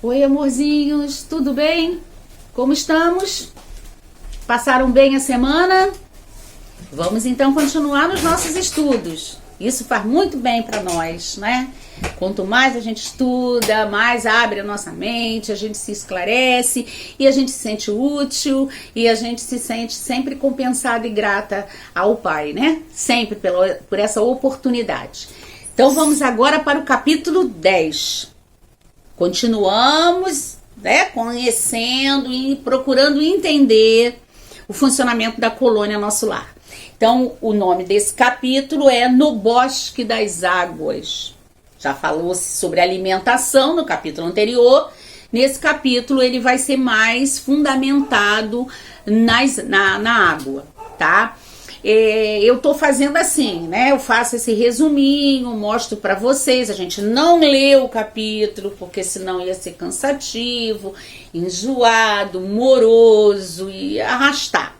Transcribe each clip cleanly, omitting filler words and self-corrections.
Oi, amorzinhos, tudo bem? Como estamos? Passaram bem a semana? Vamos então continuar nos nossos estudos. Isso faz muito bem para nós, né? Quanto mais a gente estuda, mais abre a nossa mente, a gente se esclarece e a gente se sente útil e a gente se sente sempre compensada e grata ao Pai, né? Sempre por essa oportunidade. Então vamos agora para o capítulo 10. Continuamos, né, conhecendo e procurando entender o funcionamento da colônia Nosso Lar. Então, o nome desse capítulo é No Bosque das Águas. Já falou-se sobre alimentação no capítulo anterior. Nesse capítulo, ele vai ser mais fundamentado na água, tá? Eu tô fazendo assim, né? Eu faço esse resuminho, mostro para vocês. A gente não lê o capítulo, porque senão ia ser cansativo, enjoado, moroso e arrastar.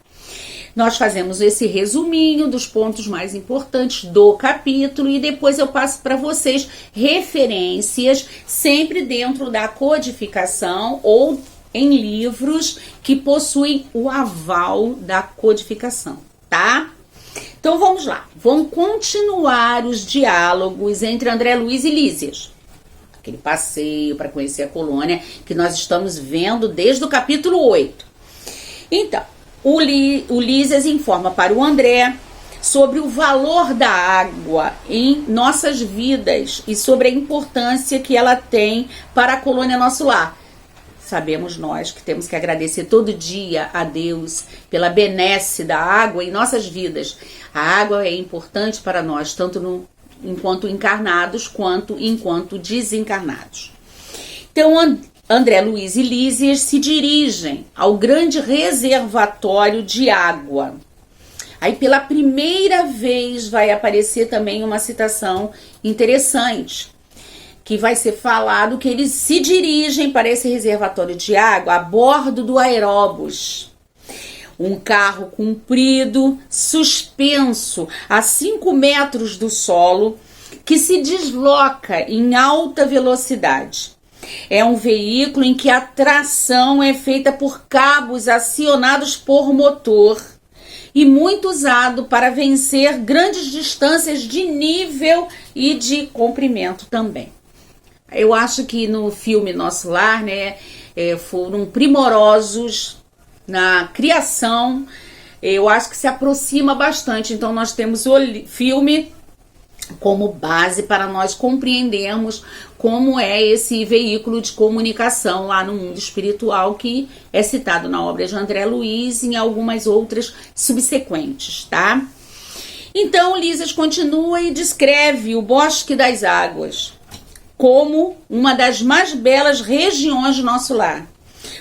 Nós fazemos esse resuminho dos pontos mais importantes do capítulo e depois eu passo para vocês referências, sempre dentro da codificação ou em livros que possuem o aval da codificação, tá? Então vamos lá, vamos continuar os diálogos entre André Luiz e Lísias. Aquele passeio para conhecer a colônia que nós estamos vendo desde o capítulo 8. Então, o Lísias informa para o André sobre o valor da água em nossas vidas e sobre a importância que ela tem para a colônia Nosso Lar. Sabemos nós que temos que agradecer todo dia a Deus pela benesse da água em nossas vidas. A água é importante para nós, tanto enquanto encarnados quanto enquanto desencarnados. Então, André Luiz e Lísias se dirigem ao grande reservatório de água. Aí, pela primeira vez, vai aparecer também uma citação interessante, que vai ser falado que eles se dirigem para esse reservatório de água a bordo do aeróbus. Um carro comprido, suspenso a 5 metros do solo, que se desloca em alta velocidade. É um veículo em que a tração é feita por cabos acionados por motor e muito usado para vencer grandes distâncias de nível e de comprimento também. Eu acho que no filme Nosso Lar, né, foram primorosos na criação. Eu acho que se aproxima bastante. Então nós temos o filme como base para nós compreendermos como é esse veículo de comunicação lá no mundo espiritual que é citado na obra de André Luiz e em algumas outras subsequentes, tá? Então Lísias continua e descreve o Bosque das Águas como uma das mais belas regiões do Nosso Lar,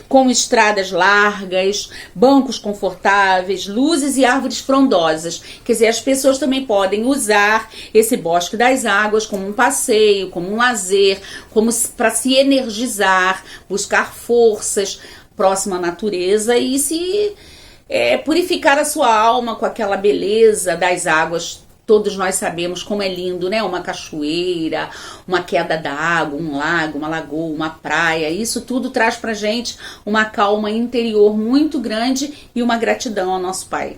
com estradas largas, bancos confortáveis, luzes e árvores frondosas. Quer dizer, as pessoas também podem usar esse Bosque das Águas como um passeio, como um lazer, como para se energizar, buscar forças próxima à natureza e se purificar a sua alma com aquela beleza das águas. Todos nós sabemos como é lindo, né? Uma cachoeira, uma queda d'água, um lago, uma lagoa, uma praia. Isso tudo traz pra gente uma calma interior muito grande e uma gratidão ao nosso Pai.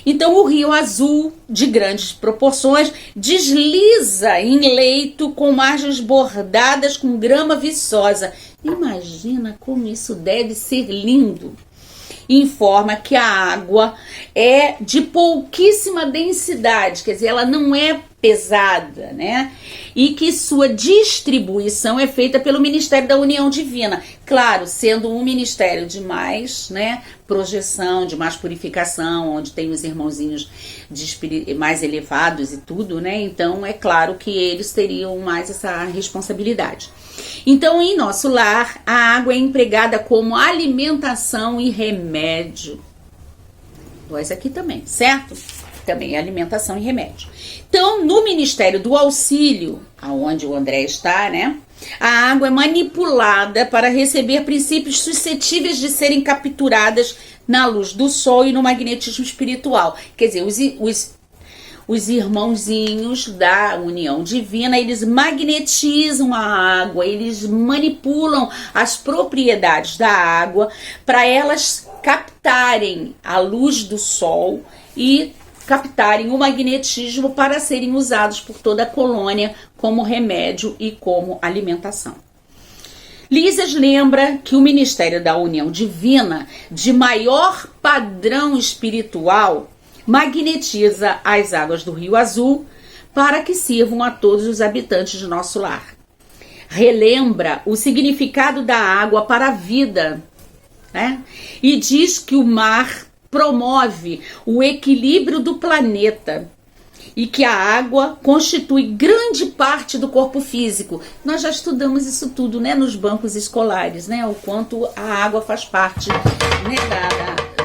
Então o rio azul, de grandes proporções, desliza em leito com margens bordadas com grama viçosa. Imagina como isso deve ser lindo. Informa que a água é de pouquíssima densidade, quer dizer, ela não é pesada, né? E que sua distribuição é feita pelo Ministério da União Divina. Claro, sendo um ministério de mais, né, projeção, de mais purificação, onde tem os irmãozinhos mais elevados e tudo, né? Então, é claro que eles teriam mais essa responsabilidade. Então, em Nosso Lar, a água é empregada como alimentação e remédio. Nós aqui também, certo? Também é alimentação e remédio. Então, no Ministério do Auxílio, aonde o André está, né? A água é manipulada para receber princípios suscetíveis de serem capturadas na luz do sol e no magnetismo espiritual. Quer dizer, os irmãozinhos da união divina, eles magnetizam a água, eles manipulam as propriedades da água para elas captarem a luz do sol e captarem o magnetismo para serem usados por toda a colônia como remédio e como alimentação. Lísias lembra que o Ministério da União Divina, de maior padrão espiritual, magnetiza as águas do Rio Azul para que sirvam a todos os habitantes de nosso lar. Relembra o significado da água para a vida, né? E diz que o mar promove o equilíbrio do planeta e que a água constitui grande parte do corpo físico. Nós já estudamos isso tudo, né, nos bancos escolares, né, o quanto a água faz parte, né,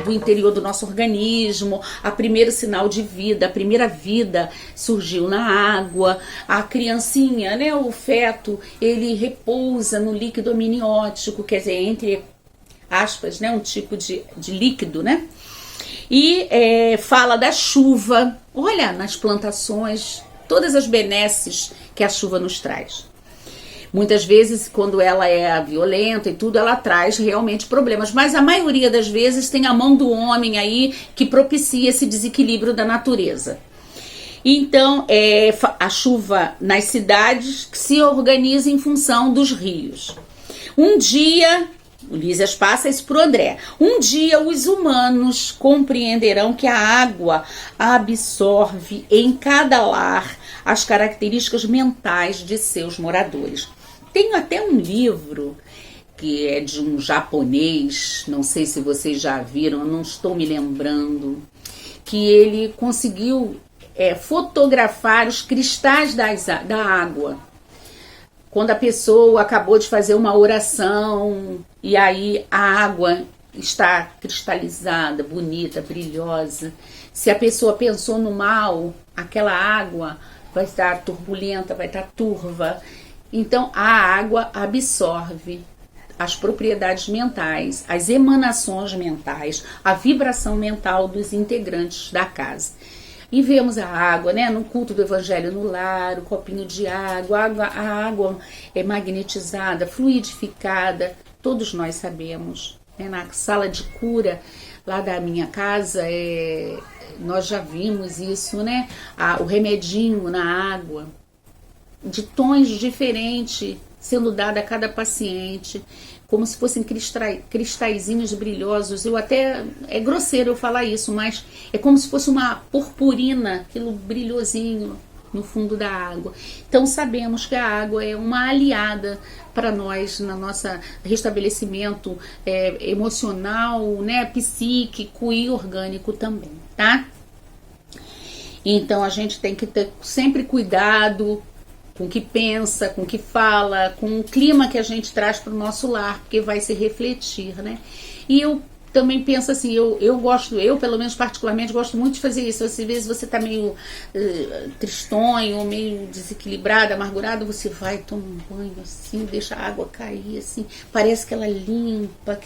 do interior do nosso organismo. A primeiro sinal de vida, a primeira vida surgiu na água. A criancinha, né, o feto, ele repousa no líquido amniótico, quer dizer, entre aspas, né, um tipo de líquido, né? E fala da chuva, olha, nas plantações, todas as benesses que a chuva nos traz. Muitas vezes, quando ela é violenta e tudo, ela traz realmente problemas, mas a maioria das vezes tem a mão do homem aí que propicia esse desequilíbrio da natureza. Então, a chuva nas cidades se organiza em função dos rios. Um dia, o Lísias passa isso para o André. Um dia os humanos compreenderão que a água absorve em cada lar as características mentais de seus moradores. Tenho até um livro que é de um japonês, não sei se vocês já viram, eu não estou me lembrando, que ele conseguiu fotografar os cristais da água. Quando a pessoa acabou de fazer uma oração e aí a água está cristalizada, bonita, brilhosa. Se a pessoa pensou no mal, aquela água vai estar turbulenta, vai estar turva. Então a água absorve as propriedades mentais, as emanações mentais, a vibração mental dos integrantes da casa. E vemos a água, né, no culto do Evangelho no lar, o copinho de água, a água é magnetizada, fluidificada, todos nós sabemos. Né, na sala de cura lá da minha casa, nós já vimos isso, né, o remedinho na água, de tons diferentes, sendo dado a cada paciente, como se fossem cristalzinhos brilhosos. É grosseiro eu falar isso, mas é como se fosse uma purpurina, aquilo brilhosinho no fundo da água. Então sabemos que a água é uma aliada para nós, na nossa restabelecimento emocional, né, psíquico e orgânico também, tá? Então a gente tem que ter sempre cuidado com o que pensa, com o que fala, com o clima que a gente traz para o nosso lar, porque vai se refletir, né? E eu também penso assim, eu pelo menos particularmente gosto muito de fazer isso. Às vezes você tá meio tristonho, meio desequilibrado, amargurado, você vai, toma um banho assim, deixa a água cair assim, parece que ela limpa,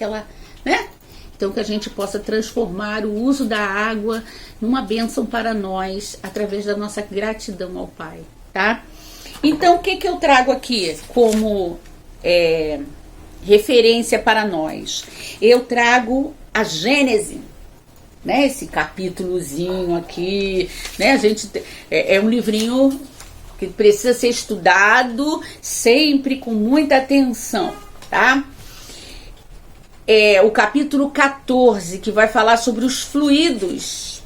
né? Então que a gente possa transformar o uso da água numa bênção para nós, através da nossa gratidão ao Pai, tá? Então, o que eu trago aqui como referência para nós? Eu trago a Gênese, né? Esse capítulozinho aqui, né? É um livrinho que precisa ser estudado sempre com muita atenção, tá? O capítulo 14, que vai falar sobre os fluidos.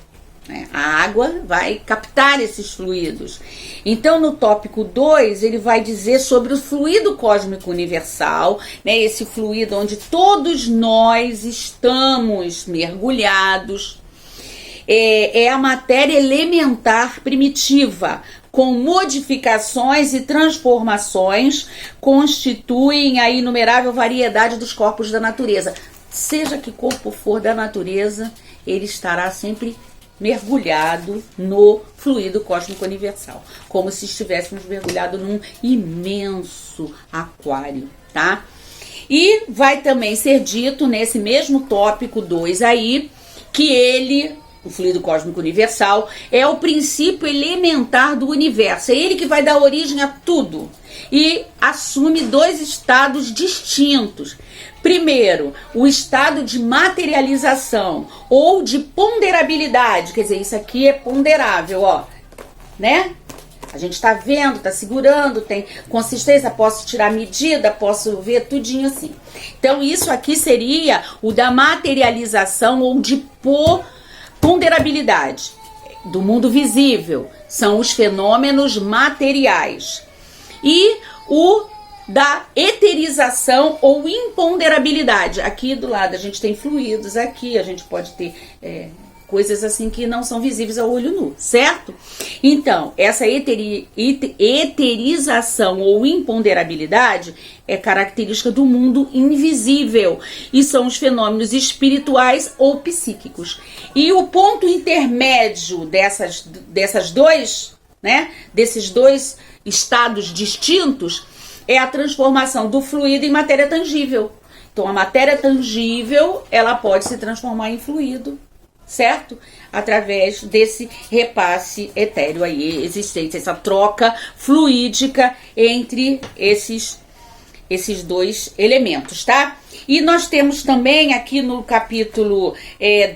A água vai captar esses fluidos. Então, no tópico 2, ele vai dizer sobre o fluido cósmico universal, né? Esse fluido onde todos nós estamos mergulhados. É a matéria elementar primitiva, com modificações e transformações, constituem a inumerável variedade dos corpos da natureza. Seja que corpo for da natureza, ele estará sempre mergulhado no fluido cósmico universal, como se estivéssemos mergulhado num imenso aquário, tá? E vai também ser dito nesse mesmo tópico 2 aí, que ele o fluido cósmico universal, é o princípio elementar do universo. É ele que vai dar origem a tudo e assume dois estados distintos. Primeiro, o estado de materialização ou de ponderabilidade, quer dizer, isso aqui é ponderável, ó, né? A gente tá vendo, tá segurando, tem consistência, posso tirar medida, posso ver tudinho assim. Então, isso aqui seria o da materialização ou de ponderabilidade do mundo visível. São os fenômenos materiais. E o da eterização ou imponderabilidade. Aqui do lado a gente tem fluidos, aqui a gente pode ter coisas assim que não são visíveis ao olho nu, certo? Então, essa eterização ou imponderabilidade é característica do mundo invisível e são os fenômenos espirituais ou psíquicos. E o ponto intermédio desses dois estados distintos é a transformação do fluido em matéria tangível. Então, a matéria tangível, ela pode se transformar em fluido, certo? Através desse repasse etéreo aí existente, essa troca fluídica entre esses dois elementos, tá? E nós temos também aqui no capítulo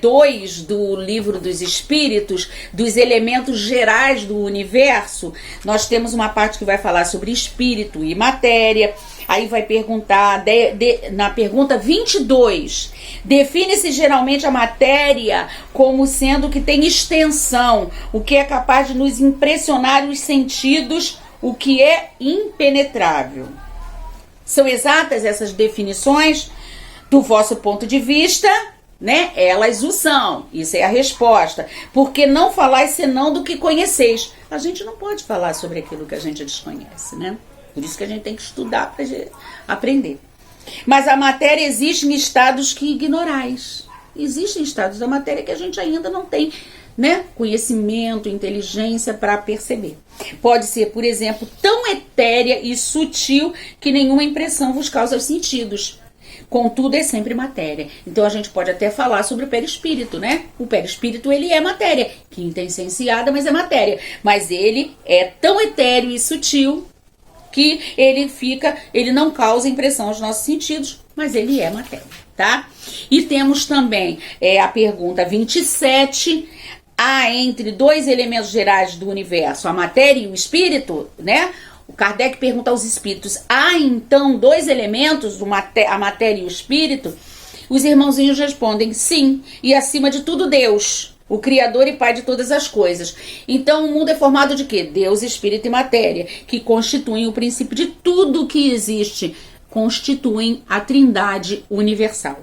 2 do Livro dos Espíritos, dos elementos gerais do universo, nós temos uma parte que vai falar sobre espírito e matéria. Aí vai perguntar, na pergunta 22, define-se geralmente a matéria como sendo que tem extensão, o que é capaz de nos impressionar os sentidos, o que é impenetrável. São exatas essas definições do vosso ponto de vista, né? Elas o são, isso é a resposta. Porque não falais senão do que conheceis. A gente não pode falar sobre aquilo que a gente desconhece, né? Por isso que a gente tem que estudar para aprender. Mas a matéria existe em estados que ignorais. Existem estados da matéria que a gente ainda não tem, né, conhecimento, inteligência para perceber. Pode ser, por exemplo, tão etérea e sutil que nenhuma impressão vos causa os sentidos. Contudo, é sempre matéria. Então, a gente pode até falar sobre o perispírito, né? O perispírito, ele é matéria. Quinta insensciada, mas é matéria. Mas ele é tão etéreo e sutil que ele não causa impressão aos nossos sentidos, mas ele é matéria, tá? E temos também a pergunta 27, há entre dois elementos gerais do universo, a matéria e o espírito, né? O Kardec pergunta aos espíritos, há então dois elementos, a matéria e o espírito? Os irmãozinhos respondem, sim, e acima de tudo Deus, o Criador e Pai de todas as coisas. Então o mundo é formado de quê? Deus, Espírito e Matéria, que constituem o princípio de tudo que existe, constituem a Trindade universal.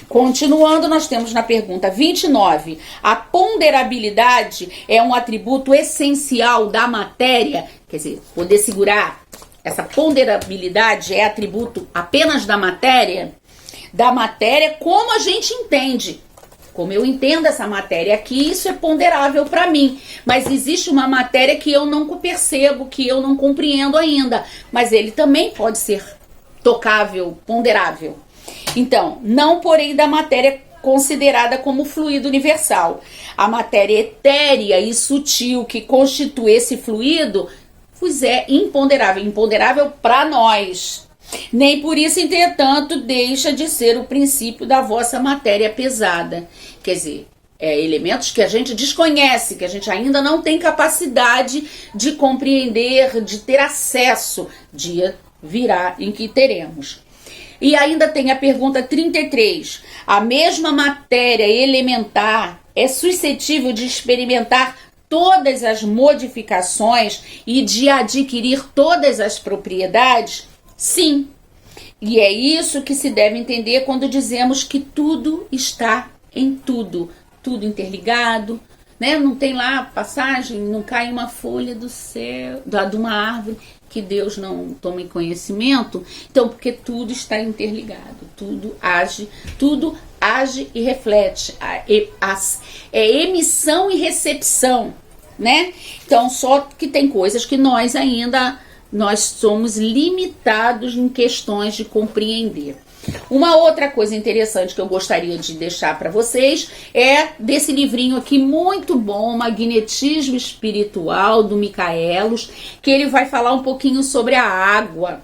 Continuando, nós temos na pergunta 29, a ponderabilidade é um atributo essencial da matéria, quer dizer, poder segurar, essa ponderabilidade é atributo apenas da matéria como a gente entende. Como eu entendo essa matéria aqui, isso é ponderável para mim. Mas existe uma matéria que eu não percebo, que eu não compreendo ainda. Mas ele também pode ser tocável, ponderável. Então, não porém da matéria considerada como fluido universal. A matéria etérea e sutil que constitui esse fluido vos é imponderável. Imponderável para nós. Nem por isso, entretanto, deixa de ser o princípio da vossa matéria pesada. Quer dizer, elementos que a gente desconhece, que a gente ainda não tem capacidade de compreender, de ter acesso. Dia virá em que teremos. E ainda tem a pergunta 33. A mesma matéria elementar é suscetível de experimentar todas as modificações e de adquirir todas as propriedades? Sim, e é isso que se deve entender quando dizemos que tudo está em tudo, tudo interligado, né? Não tem lá passagem, não cai uma folha do céu, de uma árvore que Deus não tome conhecimento. Então, porque tudo está interligado, tudo age e reflete, é emissão e recepção, né? Então, só que tem coisas que nós somos limitados em questões de compreender. Uma outra coisa interessante que eu gostaria de deixar para vocês é desse livrinho aqui muito bom, Magnetismo Espiritual, do Michaelos, que ele vai falar um pouquinho sobre a água.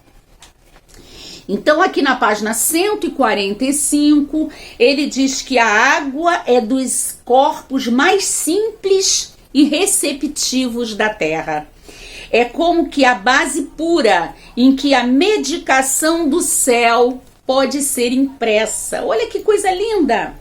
Então, aqui na página 145, ele diz que a água é dos corpos mais simples e receptivos da Terra. É como que a base pura em que a medicação do céu pode ser impressa. Olha que coisa linda!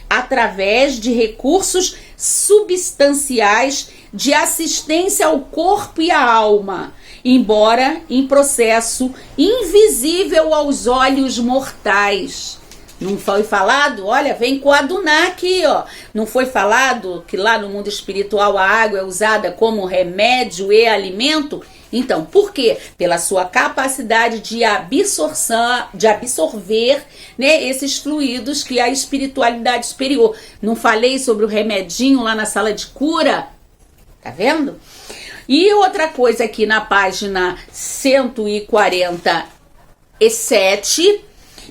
Através de recursos substanciais de assistência ao corpo e à alma, embora em processo invisível aos olhos mortais. Não foi falado? Olha, vem coadunar aqui, ó. Não foi falado que lá no mundo espiritual a água é usada como remédio e alimento? Então, por quê? Pela sua capacidade de absorção, de absorver, né, esses fluidos que é a espiritualidade superior. Não falei sobre o remedinho lá na sala de cura? Tá vendo? E outra coisa aqui na página 147,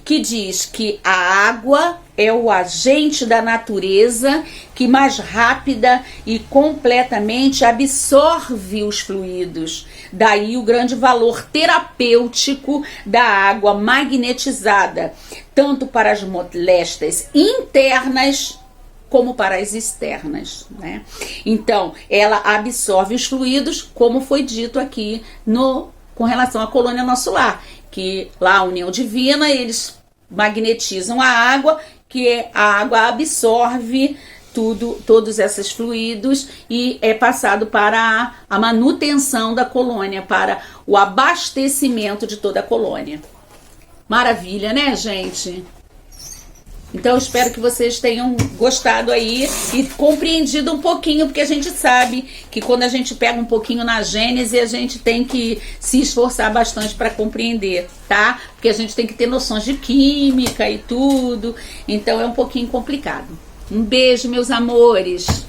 que diz que a água é o agente da natureza que mais rápida e completamente absorve os fluidos. Daí o grande valor terapêutico da água magnetizada, tanto para as moléstias internas como para as externas, né? Então, ela absorve os fluidos, como foi dito aqui com relação à colônia Nosso Lar, que lá a União Divina, eles magnetizam a água, que a água absorve todos esses fluidos e é passado para a manutenção da colônia, para o abastecimento de toda a colônia. Maravilha, né, gente? Então eu espero que vocês tenham gostado aí e compreendido um pouquinho, porque a gente sabe que quando a gente pega um pouquinho na Gênese, a gente tem que se esforçar bastante para compreender, tá? Porque a gente tem que ter noções de química e tudo, então é um pouquinho complicado. Um beijo, meus amores!